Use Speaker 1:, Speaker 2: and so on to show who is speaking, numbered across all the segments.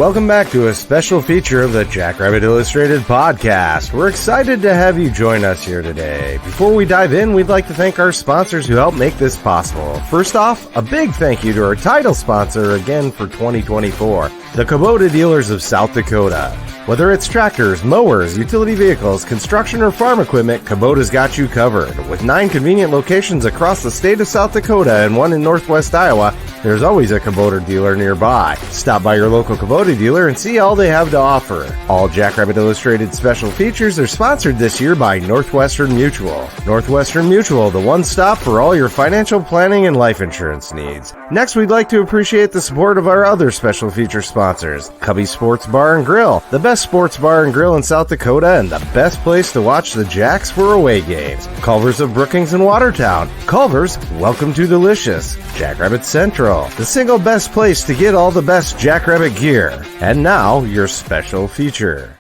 Speaker 1: welcome back to a special feature of the Jackrabbit Illustrated podcast. We're excited to have you join us here today. Before we dive in, we'd like to thank our sponsors who help make this possible. First off, a big thank you to our title sponsor again for 2024, the Kubota dealers of South Dakota. Whether it's tractors, mowers, utility vehicles, construction, or farm equipment, Kubota's got you covered. With 9 convenient locations across the state of South Dakota and 1 in northwest Iowa, there's always a Kubota dealer nearby. Stop by your local Kubota dealer and see all they have to offer. All Jackrabbit Illustrated special features are sponsored this year by Northwestern Mutual. Northwestern Mutual, the one stop for all your financial planning and life insurance needs. Next, we'd like to appreciate the support of our other special feature sponsors, Cubby Sports Bar and Grill, the best sports bar and grill in South Dakota and the best place to watch the Jacks for away games. Culver's of Brookings and Watertown. Culver's, welcome to Delicious. Jackrabbit Central, the single best place to get all the best Jackrabbit gear. And now, your special feature.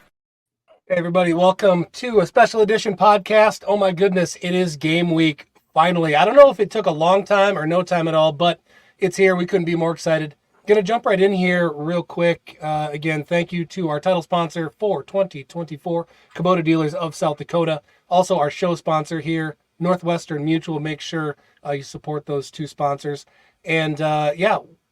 Speaker 2: Hey everybody, welcome to a special edition podcast. Oh my goodness, it is game week, finally. I don't know if it took a long time or no time at all, but it's here. We couldn't be more excited. Going to jump right in here real quick. Again, thank you to our title sponsor for 2024, Kubota Dealers of South Dakota. Also, our show sponsor here, Northwestern Mutual. Make sure you support those two sponsors. And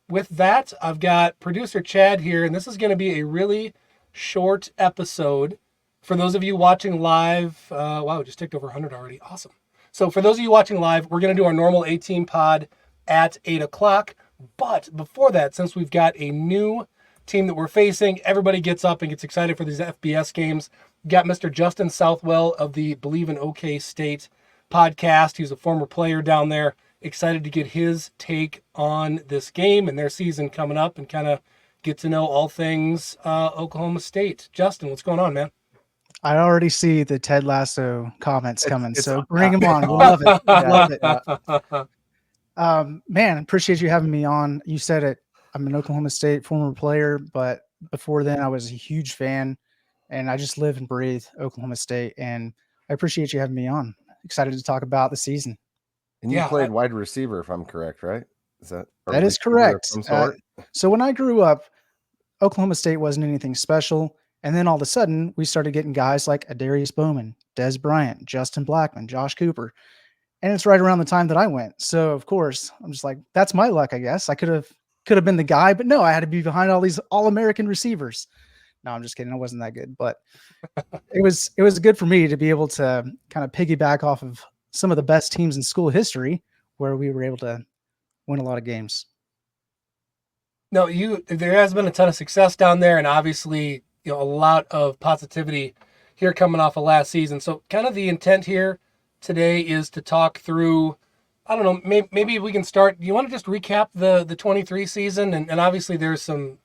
Speaker 2: with that, I've got producer Chad here, and this is going to be a really short episode. For those of you watching live, wow, it just ticked over 100 already. Awesome. So for those of you watching live, we're going to do our normal 18 pod at 8 o'clock. But before that, since we've got a new team that we're facing, everybody gets up and gets excited for these FBS games. We've got Mr. Justin Southwell of the Bleav in OK State podcast. He's a former player down there. Excited to get his take on this game and their season coming up and kind of get to know all things Oklahoma State. Justin, what's going on, man?
Speaker 3: I already see the Ted Lasso comments coming, so bring them on. We love it. Love it. Man, appreciate you having me on. You said it. I'm an Oklahoma State former player, but before then I was a huge fan, and I just live and breathe Oklahoma State, and I appreciate you having me on. Excited to talk about the season.
Speaker 1: And you played wide receiver, if I'm correct, right?
Speaker 3: That is correct. So when I grew up, Oklahoma State wasn't anything special, and then all of a sudden we started getting guys like Adarius Bowman, Des Bryant, Justin Blackman, Josh Cooper. And it's right around the time that I went. So of course, I'm just like, that's my luck, I guess. I could have been the guy, but no, I had to be behind all these all-American receivers. No, I'm just kidding. I wasn't that good, but it was good for me to be able to kind of piggyback off of some of the best teams in school history where we were able to win a lot of games.
Speaker 2: No, there has been a ton of success down there, and obviously, a lot of positivity here coming off of last season. So kind of the intent here today is to talk through, I don't know, maybe we can start. Do you want to just recap the 23 season? And obviously there's some,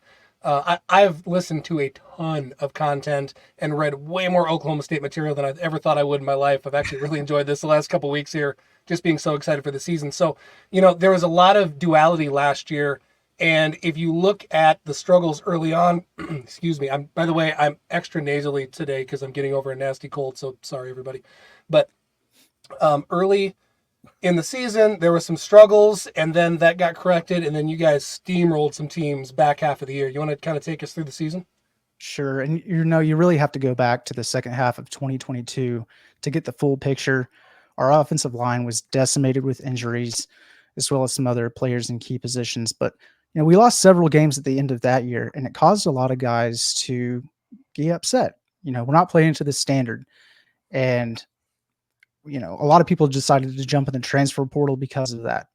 Speaker 2: I've listened to a ton of content and read way more Oklahoma State material than I ever thought I would in my life. I've actually really enjoyed this the last couple of weeks here, just being so excited for the season. So, there was a lot of duality last year. And if you look at the struggles early on, excuse me, by the way, I'm extra nasally today because I'm getting over a nasty cold. So sorry, everybody. But early in the season, there were some struggles, and then that got corrected, and then you guys steamrolled some teams back half of the year. You want to kind of take us through the season?
Speaker 3: Sure. And you really have to go back to the second half of 2022 to get the full picture. Our offensive line was decimated with injuries, as well as some other players in key positions. But we lost several games at the end of that year, and it caused a lot of guys to get upset. We're not playing to the standard, and a lot of people decided to jump in the transfer portal because of that.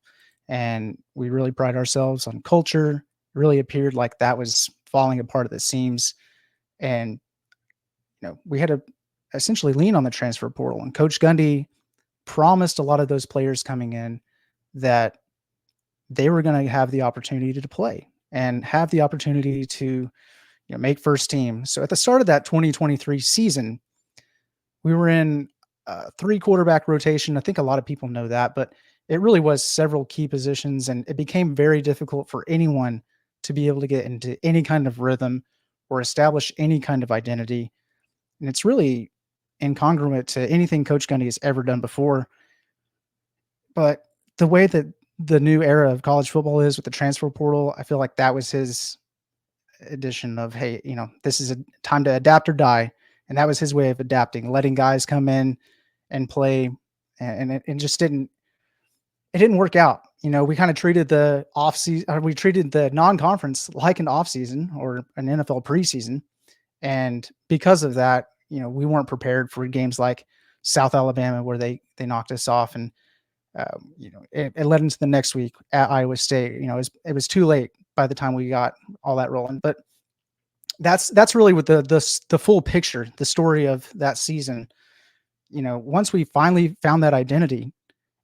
Speaker 3: And we really pride ourselves on culture. It really appeared like that was falling apart at the seams. And, we had to essentially lean on the transfer portal. And Coach Gundy promised a lot of those players coming in that they were going to have the opportunity to play and have the opportunity to, make first team. So at the start of that 2023 season, we were in 3 quarterback rotation. I think a lot of people know that, but it really was several key positions, and it became very difficult for anyone to be able to get into any kind of rhythm or establish any kind of identity. And it's really incongruent to anything Coach Gundy has ever done before. But the way that the new era of college football is with the transfer portal, I feel like that was his edition of, hey, this is a time to adapt or die. And that was his way of adapting, letting guys come in and play. And it just didn't work out. We kind of treated the we treated the non-conference like an off season or an NFL preseason. And because of that, we weren't prepared for games like South Alabama, where they knocked us off. And, it led into the next week at Iowa State. It was too late by the time we got all that rolling. But that's really what the full picture, the story of that season. Once we finally found that identity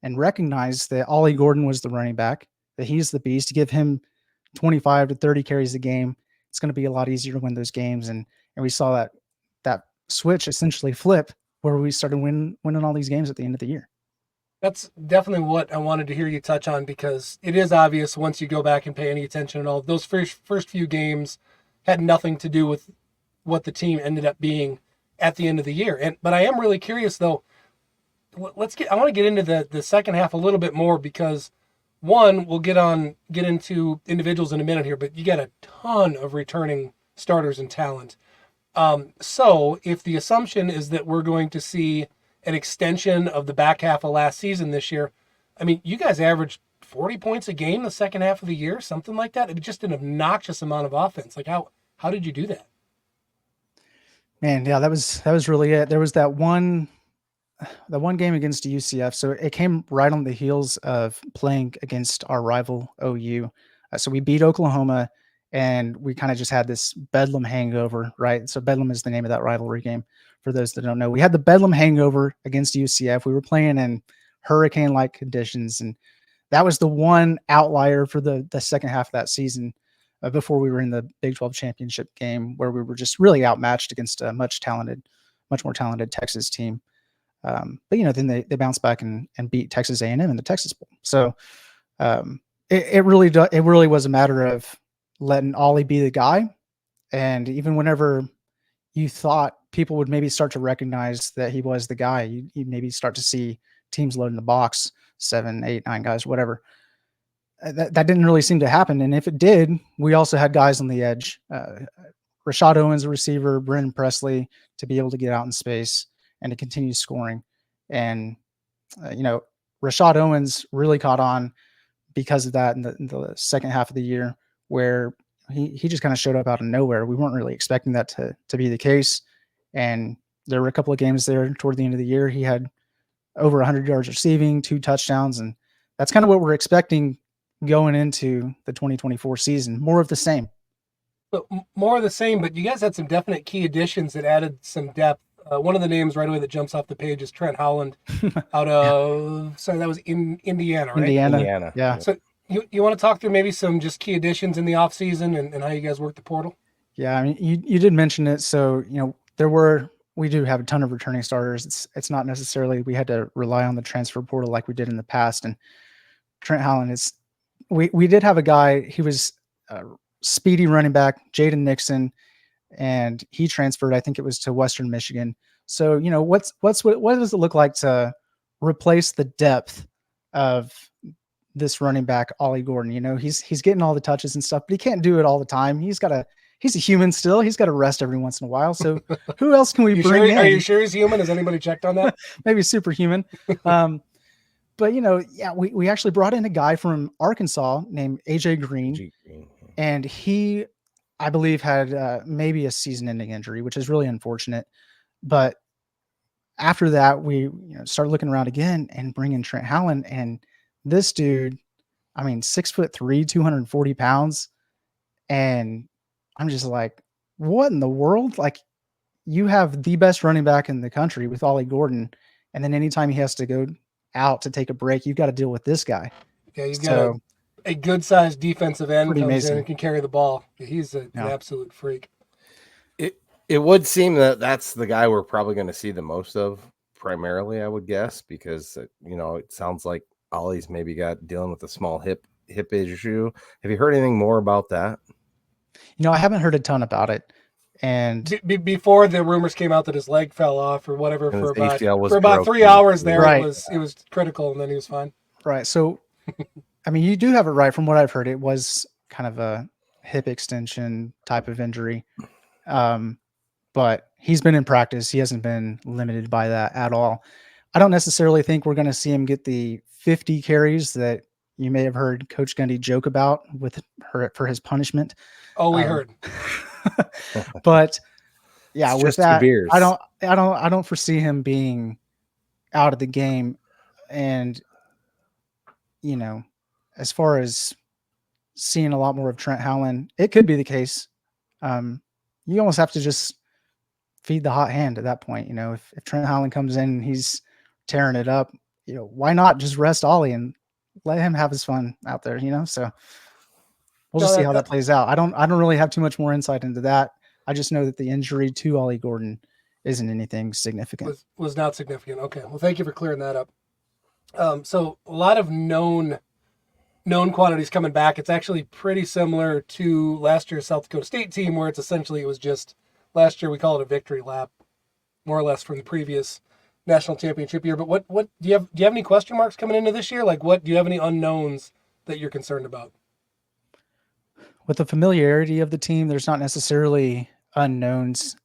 Speaker 3: and recognized that Ollie Gordon was the running back, that he's the beast, to give him 25 to 30 carries a game, it's going to be a lot easier to win those games. And we saw that switch essentially flip, where we started winning all these games at the end of the year.
Speaker 2: That's definitely what I wanted to hear you touch on, because it is obvious once you go back and pay any attention at all, those first few games had nothing to do with what the team ended up being at the end of the year. But I am really curious though. I want to get into the second half a little bit more, because one, we'll get into individuals in a minute here, but you got a ton of returning starters and talent. So if the assumption is that we're going to see an extension of the back half of last season this year, I mean, you guys averaged 40 points a game the second half of the year, something like that. It was just an obnoxious amount of offense. Like how did you do that?
Speaker 3: Man, yeah, that was really it. There was that one game against UCF. So it came right on the heels of playing against our rival OU. So we beat Oklahoma, and we kind of just had this Bedlam hangover, right? So Bedlam is the name of that rivalry game. For those that don't know, we had the Bedlam hangover against UCF. We were playing in hurricane-like conditions, and that was the one outlier for the second half of that season, before we were in the Big 12 championship game, where we were just really outmatched against a much more talented Texas team. But then they bounced back and beat Texas A&M in the Texas Bowl. So it really was a matter of letting Ollie be the guy. And even whenever you thought people would maybe start to recognize that he was the guy, you maybe start to see teams loading the box, 7, 8, 9 guys, whatever. That didn't really seem to happen. And if it did, we also had guys on the edge. Rashad Owens, a receiver, Brennan Presley, to be able to get out in space and to continue scoring. And, Rashad Owens really caught on because of that in the second half of the year, where he just kind of showed up out of nowhere. We weren't really expecting that to be the case. And there were a couple of games there toward the end of the year. He had over 100 yards receiving, 2 touchdowns. And that's kind of what we're expecting going into the 2024 season. More of the same.
Speaker 2: But more of the same, but you guys had some definite key additions that added some depth. One of the names right away that jumps off the page is Trent Holland out of, sorry, that was in Indiana, right?
Speaker 3: Indiana. Yeah.
Speaker 2: So you want to talk through maybe some just key additions in the offseason and how you guys work the portal?
Speaker 3: Yeah, I mean, you did mention it. So, we do have a ton of returning starters. It's not necessarily we had to rely on the transfer portal like we did in the past. And Trent Holland we did have a guy, he was a speedy running back, Jaden Nixon, and he transferred, I think it was to Western Michigan. So, what does it look like to replace the depth of this running back, Ollie Gordon? He's getting all the touches and stuff, but he can't do it all the time. He's a human still. He's got to rest every once in a while. So who else can we bring in?
Speaker 2: Are you sure he's human? Has anybody checked on that?
Speaker 3: Maybe superhuman. But we actually brought in a guy from Arkansas named AJ Green, and he, I believe, had maybe a season-ending injury, which is really unfortunate. But after that, we started looking around again and bringing Trent Holland, and this dude, 6'3", 240 pounds, and I'm just like, what in the world? Like, you have the best running back in the country with Ollie Gordon, and then anytime he has to go out to take a break, you've got to deal with this guy.
Speaker 2: Yeah, you've got a good-sized defensive end comes in and can carry the ball. He's an absolute freak.
Speaker 1: It would seem that that's the guy we're probably going to see the most of, primarily, I would guess, because it sounds like Ollie's maybe dealing with a small hip issue. Have you heard anything more about that?
Speaker 3: I haven't heard a ton about it. And
Speaker 2: before the rumors came out that his leg fell off or whatever for about 3 hours there,
Speaker 3: right.
Speaker 2: it was critical, and then he was fine.
Speaker 3: Right. So, you do have it right. From what I've heard, it was kind of hip extension type of injury. But he's been in practice. He hasn't been limited by that at all. I don't necessarily think we're going to see him get the 50 carries that you may have heard Coach Gundy joke about with her for his punishment.
Speaker 2: Oh, we heard.
Speaker 3: But yeah,
Speaker 1: It's
Speaker 3: with
Speaker 1: just 2
Speaker 3: that,
Speaker 1: beers.
Speaker 3: I don't foresee him being out of the game. And, you know, as far as seeing a lot more of Trent Howland, it could be the case. You almost have to just feed the hot hand at that point. You know, if Trent Howland comes in and he's tearing it up, you know, why not just rest Ollie and let him have his fun out there, you know? So we'll just see how that plays out. I don't really have too much more insight into that. I just know that the injury to Ollie Gordon isn't anything significant.
Speaker 2: Was not significant. Okay. Well, thank you for clearing that up. So a lot of known quantities coming back. It's actually pretty similar to last year's South Dakota State team, where it was just last year we call it a victory lap, more or less from the previous national championship year. But what do you have any question marks coming into this year? Like, do you have any unknowns that you're concerned about?
Speaker 3: With the familiarity of the team, there's not necessarily unknowns.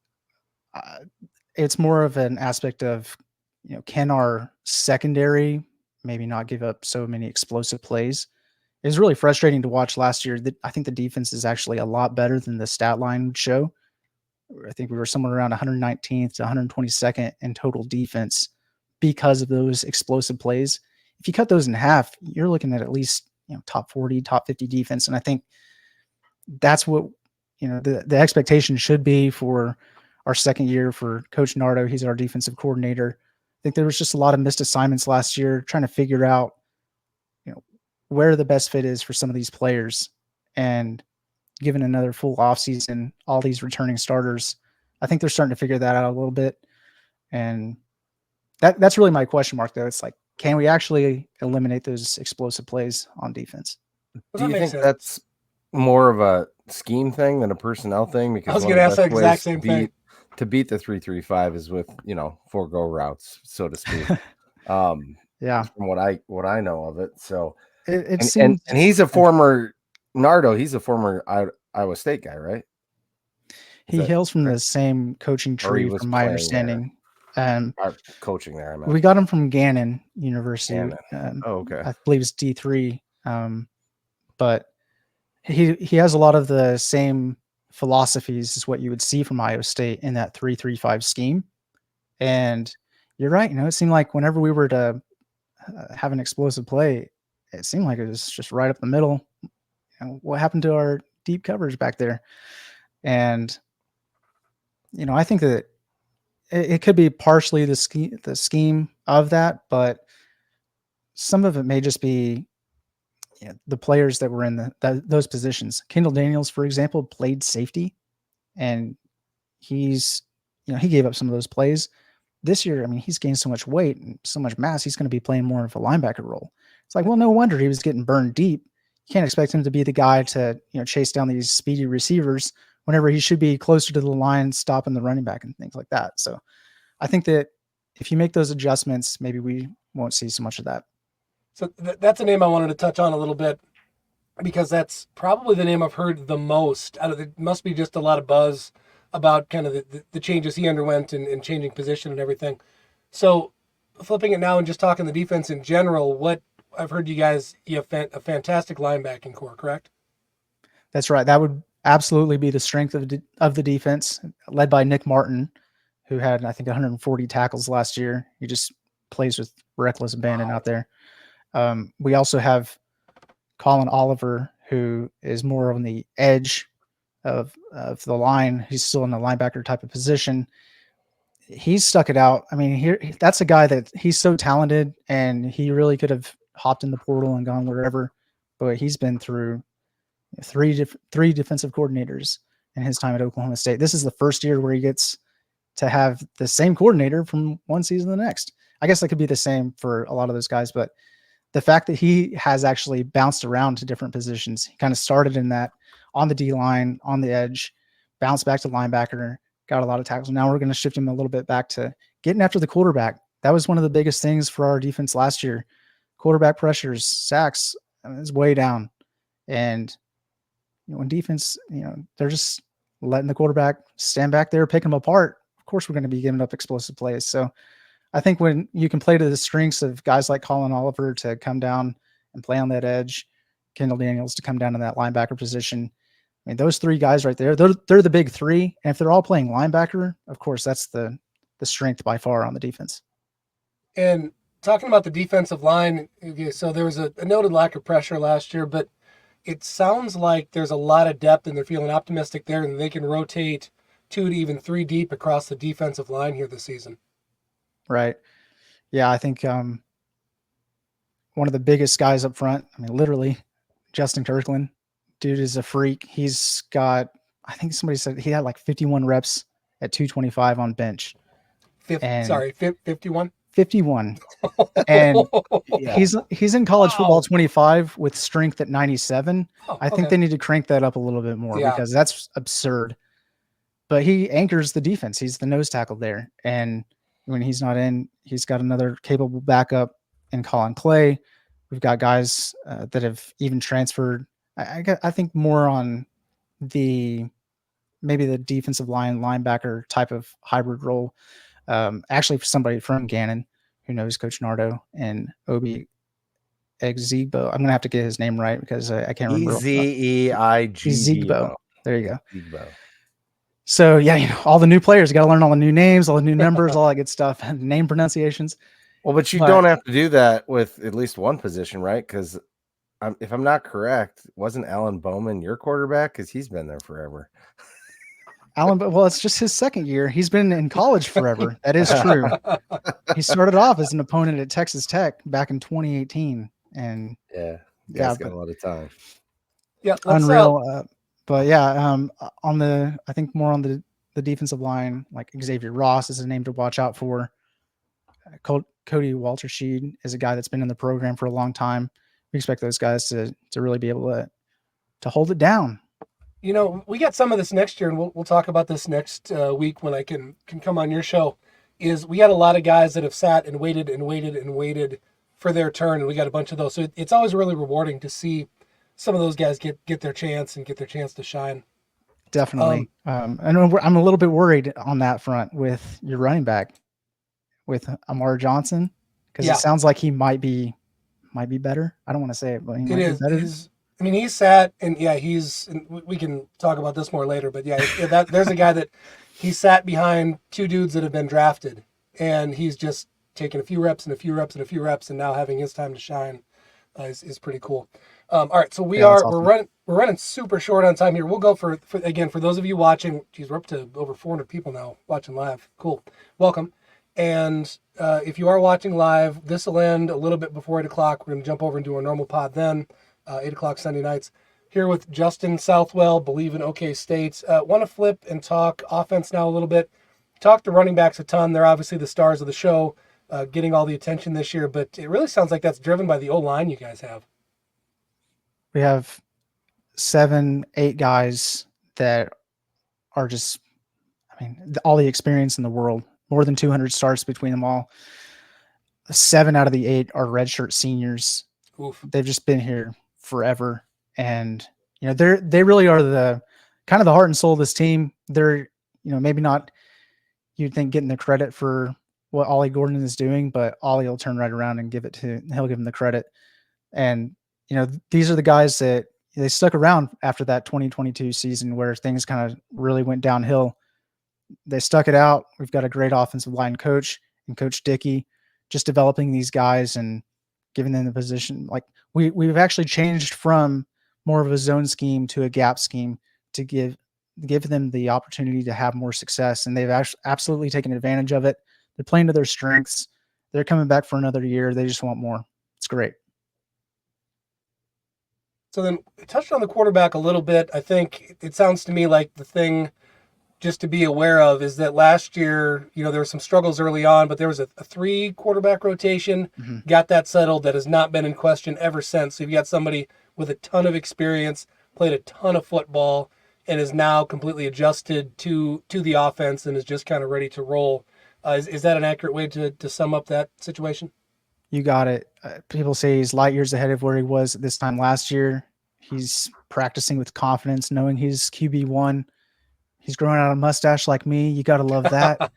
Speaker 3: It's more of an aspect of, you know, can our secondary maybe not give up so many explosive plays? It was really frustrating to watch last year. I think the defense is actually a lot better than the stat line would show. I think we were somewhere around 119th to 122nd in total defense because of those explosive plays. If you cut those in half, you're looking at least, you know, top 40, top 50 defense. And I think that's what, you know, the expectation should be for our second year for Coach Nardo. He's our defensive coordinator. I think there was just a lot of missed assignments last year trying to figure out, you know, where the best fit is for some of these players. And given another full offseason, all these returning starters, I think they're starting to figure that out a little bit. And that's really my question mark, though. It's like, can we actually eliminate those explosive plays on defense?
Speaker 1: Do you think that's more of a scheme thing than a personnel thing? Because
Speaker 2: I was going to ask the exact same thing.
Speaker 1: To beat the 3-3-5 is with, you know, 4-go routes, so to speak.
Speaker 3: Yeah,
Speaker 1: from what I know of it. So
Speaker 3: it seems,
Speaker 1: and he's a former Nardo. He's a former Iowa State guy, right?
Speaker 3: He hails from the same coaching tree, from my understanding.
Speaker 1: Coaching there, I mean.
Speaker 3: We got him from Gannon University.
Speaker 1: Okay.
Speaker 3: I Bleav it's D3. But he has a lot of the same philosophies as what you would see from Iowa State in that 3-3-5 scheme. And you're right. You know, it seemed like whenever we were to have an explosive play, it seemed like it was just right up the middle. You know, what happened to our deep coverage back there? And, you know, I think that it could be partially the scheme of that, but some of it may just be, you know, the players that were in those positions. Kendall Daniels, for example, played safety, and he gave up some of those plays. This year, I mean, he's gained so much weight and so much mass, he's going to be playing more of a linebacker role. It's like, well, no wonder he was getting burned deep. You can't expect him to be the guy to, you know, chase down these speedy receivers whenever he should be closer to the line, stopping the running back and things like that. So I think that if you make those adjustments, maybe we won't see so much of that.
Speaker 2: So that's a name I wanted to touch on a little bit, because that's probably the name I've heard the most. It must be just a lot of buzz about kind of the changes he underwent and changing position and everything. So flipping it now and just talking the defense in general, what I've heard you have a fantastic linebacking core, correct?
Speaker 3: That's right. That would absolutely be the strength of the defense, led by Nick Martin, who had, I think, 140 tackles last year. He just plays with reckless abandon out there. We also have Colin Oliver, who is more on the edge of the line. He's still in the linebacker type of position. He's stuck it out. I mean, that's a guy that he's so talented, and he really could have hopped in the portal and gone wherever, but he's been through three defensive coordinators in his time at Oklahoma State. This is the first year where he gets to have the same coordinator from one season to the next. I guess that could be the same for a lot of those guys, but the fact that he has actually bounced around to different positions, he kind of started in that on the D line, on the edge, bounced back to linebacker, got a lot of tackles. Now we're going to shift him a little bit back to getting after the quarterback. That was one of the biggest things for our defense last year. Quarterback pressures, sacks, is way down. And, when defense, they're just letting the quarterback stand back there, pick them apart. Of course, we're going to be giving up explosive plays. So I think when you can play to the strengths of guys like Colin Oliver to come down and play on that edge, Kendall Daniels to come down in that linebacker position. I mean, those three guys right there, they're the big three. And if they're all playing linebacker, of course, that's the strength by far on the defense.
Speaker 2: And talking about the defensive line, so there was a noted lack of pressure last year, but it sounds like there's a lot of depth and they're feeling optimistic there and they can rotate 2 to even 3 deep across the defensive line here this season.
Speaker 3: Right. Yeah, I think one of the biggest guys up front, I mean, literally, Justin Kirkland, dude is a freak. He's got, I think somebody said he had like 51 reps at 225 on bench.
Speaker 2: 51?
Speaker 3: 51. And he's in college football 25 with strength at 97. I think they need to crank that up a little bit more because that's absurd. But he anchors the defense. He's the nose tackle there. And when he's not in, he's got another capable backup in Colin Clay. We've got guys that have even transferred. I think more on maybe the defensive line linebacker type of hybrid role. Actually, for somebody from Gannon who knows Coach Nardo and Obi Exigbo. I'm going to have to get his name right because I can't remember.
Speaker 1: Ezigbo.
Speaker 3: There you go.
Speaker 1: Ezigbo.
Speaker 3: So, yeah, all the new players, got to learn all the new names, all the new numbers, all that good stuff, and name pronunciations.
Speaker 1: Well, but you don't have to do that with at least one position, right? Because if I'm not correct, wasn't Alan Bowman your quarterback? Because he's been there forever.
Speaker 3: Well, it's just his second year. He's been in college forever. That is true. He started off as an opponent at Texas Tech back in 2018. And
Speaker 1: got a lot of time.
Speaker 2: Yeah,
Speaker 3: unreal. But I think more on the defensive line, like Xavier Ross is a name to watch out for. Cody Waltersheed is a guy that's been in the program for a long time. We expect those guys to really be able to hold it down.
Speaker 2: We got some of this next year, and we'll talk about this next week when I can come on your show, is we got a lot of guys that have sat and waited for their turn, and we got a bunch of those. So it's always really rewarding to see some of those guys get their chance and get their chance to shine.
Speaker 3: Definitely. I know I'm a little bit worried on that front with your running back, with Amar Johnson, because it sounds like he might be better. I don't want to say it, but he might be better.
Speaker 2: He's sat and we can talk about this more later, but there's a guy that he sat behind 2 dudes that have been drafted, and he's just taking a few reps and a few reps and a few reps, and now having his time to shine is pretty cool. All right, so we're running super short on time here. We'll go for those of you watching. Geez, we're up to over 400 people now watching live. Cool, welcome. And if you are watching live, this will end a little bit before 8 o'clock. We're going to jump over and do our normal pod then. 8 o'clock Sunday nights. Here with Justin Southwell, Bleav in OK State. Want to flip and talk offense now a little bit. Talk the running backs a ton. They're obviously the stars of the show, getting all the attention this year, but it really sounds like that's driven by the O-line you guys have.
Speaker 3: We have 7, 8 guys that are just, all the experience in the world, more than 200 starts between them all. 7 out of the 8 are redshirt seniors.
Speaker 2: Oof.
Speaker 3: They've just been here forever. And, they really are the kind of the heart and soul of this team. They're, maybe not, you'd think, getting the credit for what Ollie Gordon is doing, but Ollie will turn right around and he'll give him the credit. And, these are the guys that they stuck around after that 2022 season where things kind of really went downhill. They stuck it out. We've got a great offensive line coach and Coach Dickey just developing these guys and giving them the position. Like we've actually changed from more of a zone scheme to a gap scheme to give them the opportunity to have more success. And they've absolutely taken advantage of it. They're playing to their strengths. They're coming back for another year. They just want more. It's great.
Speaker 2: So then we touched on the quarterback a little bit. I think it sounds to me like the thing just to be aware of is that last year, there were some struggles early on, but there was a 3 quarterback rotation, got that settled. That has not been in question ever since. So you've got somebody with a ton of experience, played a ton of football, and is now completely adjusted to the offense and is just kind of ready to roll. Is that an accurate way to sum up that situation?
Speaker 3: You got it. People say he's light years ahead of where he was at this time last year. He's practicing with confidence, knowing he's QB1. He's growing out a mustache like me. You got to love that.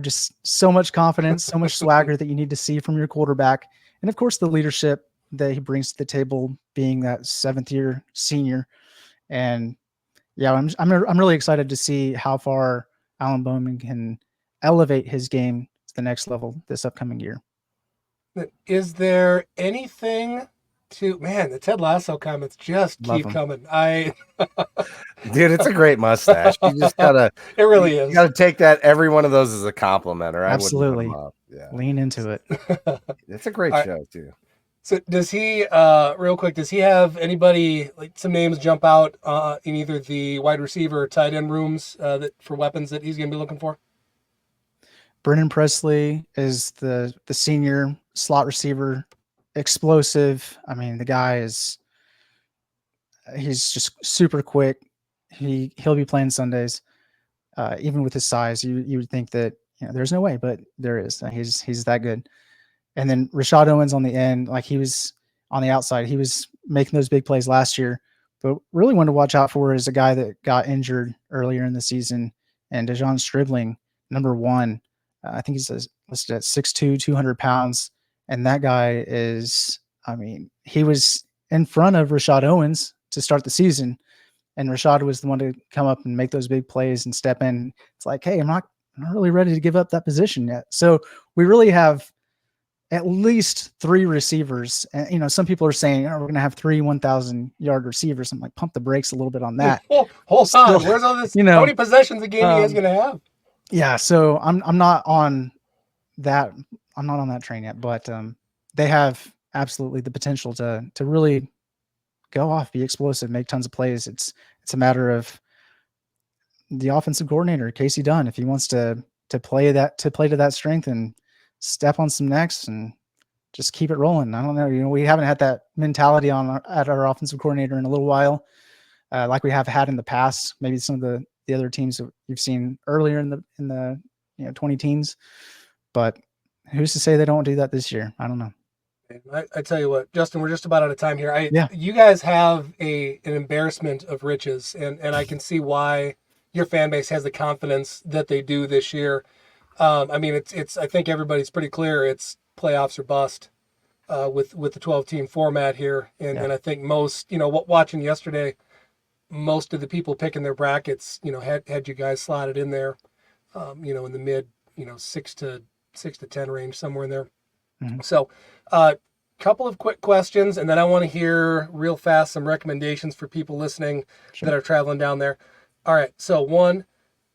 Speaker 3: Just so much confidence, so much swagger that you need to see from your quarterback. And of course, the leadership that he brings to the table, being that 7th-year senior. And yeah, I'm really excited to see how far Alan Bowman can elevate his game to the next level this upcoming year.
Speaker 2: Is there anything man, the Ted Lasso comments just
Speaker 3: Love
Speaker 2: keep
Speaker 3: 'em.
Speaker 2: coming.
Speaker 1: Dude, it's a great mustache. You just gotta
Speaker 2: It really is.
Speaker 1: You gotta take that every one of those as a compliment, or I
Speaker 3: Absolutely.
Speaker 1: wouldn't put 'em up. Yeah.
Speaker 3: Lean into it.
Speaker 1: It's a great
Speaker 2: All right.
Speaker 1: show too.
Speaker 2: So does he, real quick, does he have anybody, like some names jump out in either the wide receiver or tight end rooms for weapons that he's going to be looking for?
Speaker 3: Brennan Presley is the senior slot receiver, explosive. I mean, the guy he's just super quick. He'll be playing Sundays. Even with his size, you would think that there's no way, but there is. He's that good. And then Rashad Owens on the end, like he was on the outside, he was making those big plays last year. But really one to watch out for is a guy that got injured earlier in the season, and Dejon Stribling, number 1. I think he's listed at 6'2", 200 pounds. And that guy he was in front of Rashad Owens to start the season. And Rashad was the one to come up and make those big plays and step in. It's like, hey, I'm not really ready to give up that position yet. So we really have at least 3 receivers. And, some people are saying, we're going to have 3 1,000-yard receivers. I'm like, pump the brakes a little bit on that.
Speaker 2: Hold on. Where's all this? How many possessions a game are you guys going to have?
Speaker 3: Yeah. So I'm not on that. I'm not on that train yet, but they have absolutely the potential to really go off, be explosive, make tons of plays. It's a matter of the offensive coordinator, Casey Dunn, if he wants to play to that strength and step on some necks and just keep it rolling. I don't know. We haven't had that mentality at our offensive coordinator in a little while, like we have had in the past. Maybe some of the other teams that you've seen earlier in the 20 teens, but who's to say they don't do that this year? I don't know.
Speaker 2: I tell you what, Justin, we're just about out of time here.
Speaker 3: Yeah.
Speaker 2: You guys have an embarrassment of riches, and I can see why your fan base has the confidence that they do this year. It's I think everybody's pretty clear it's playoffs or bust with the 12-team format here. And I think most, watching yesterday, most of the people picking their brackets, had you guys slotted in there, in the mid, 6 to 10 range, somewhere in there. Mm-hmm. So couple of quick questions, and then I want to hear real fast some recommendations for people listening that are traveling down there. All right. So 1,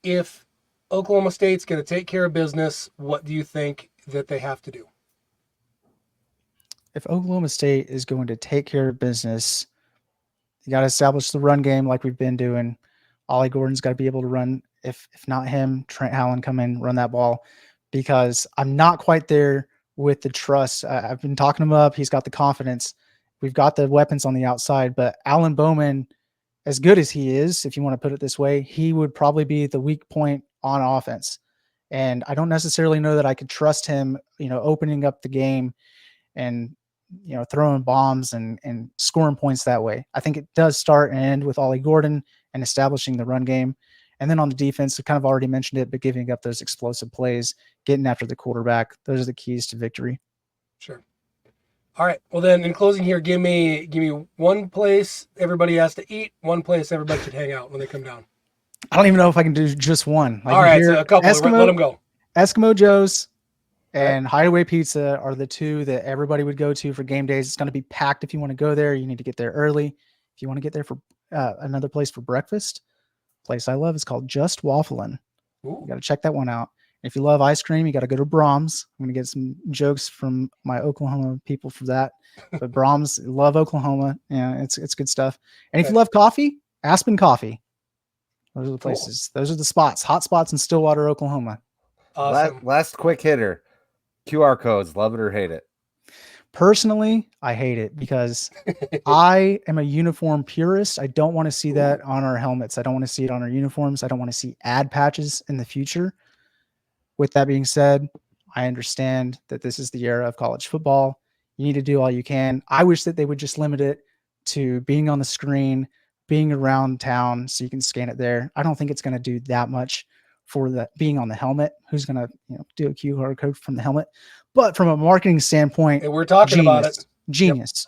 Speaker 2: if Oklahoma State's going to take care of business, what do you think that they have to do?
Speaker 3: If Oklahoma State is going to take care of business, you got to establish the run game like we've been doing. Ollie Gordon's got to be able to run. If not him, Trent Allen come in, run that ball, because I'm not quite there with the trust. I've been talking him up. He's got the confidence. We've got the weapons on the outside, but Alan Bowman, as good as he is, if you want to put it this way, he would probably be the weak point on offense. And I don't necessarily know that I could trust him, opening up the game and, throwing bombs and scoring points that way. I think it does start and end with Ollie Gordon and establishing the run game. And then on the defense, I kind of already mentioned it, but giving up those explosive plays, getting after the quarterback, those are the keys to victory.
Speaker 2: Sure. All right. Well, then in closing here, give me one place everybody has to eat, one place everybody should hang out when they come down.
Speaker 3: I don't even know if I can do just one.
Speaker 2: All right. So a couple, let them go.
Speaker 3: Eskimo Joe's and Hideaway Pizza are the 2 that everybody would go to for game days. It's going to be packed. If you want to go there, you need to get there early. If you want to get there for another place for breakfast, place I love is called Just Wafflin'. You got to check that one out. If you love ice cream, you got to go to Brahms. I'm going to get some jokes from my Oklahoma people for that. But Brahms, love Oklahoma. Yeah, it's good stuff. And if you love coffee, Aspen Coffee. Those are the places. Those are the spots. Hot spots in Stillwater, Oklahoma.
Speaker 2: Awesome.
Speaker 1: Last quick hitter. QR codes, love it or hate it.
Speaker 3: Personally, I hate it because I am a uniform purist. I don't want to see that on our helmets. I don't want to see it on our uniforms. I don't want to see ad patches in the future. With that being said, I understand that this is the era of college football. You need to do all you can. I wish that they would just limit it to being on the screen, being around town so you can scan it there. I don't think it's going to do that much for the being on the helmet. Who's going to do a QR code from the helmet? But from a marketing standpoint,
Speaker 2: And we're talking about it.
Speaker 3: Genius.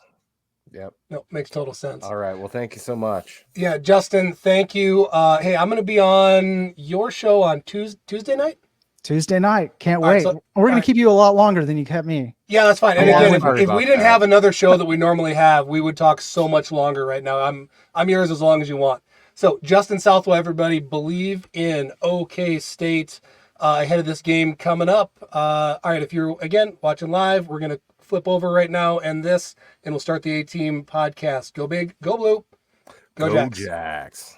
Speaker 1: Yep.
Speaker 2: No, makes total sense.
Speaker 1: All right. Well, thank you so much.
Speaker 2: Yeah, Justin, thank you. Hey, I'm going to be on your show on Tuesday night.
Speaker 3: Tuesday night. Can't
Speaker 2: All right,
Speaker 3: wait.
Speaker 2: so-
Speaker 3: We're going to keep you a lot longer than you kept me.
Speaker 2: Yeah, that's fine. And
Speaker 1: Yeah,
Speaker 2: again,
Speaker 1: we've heard
Speaker 2: if
Speaker 1: about
Speaker 2: we didn't
Speaker 1: that.
Speaker 2: have another show that we normally have, we would talk so much longer right now. I'm yours as long as you want. So, Justin Southwell, everybody, Bleav in OK State ahead of this game coming up. All right, if you're, again, watching live, we're going to flip over right now and we'll start the A-Team podcast. Go big, go blue, go Jacks.
Speaker 1: Jacks.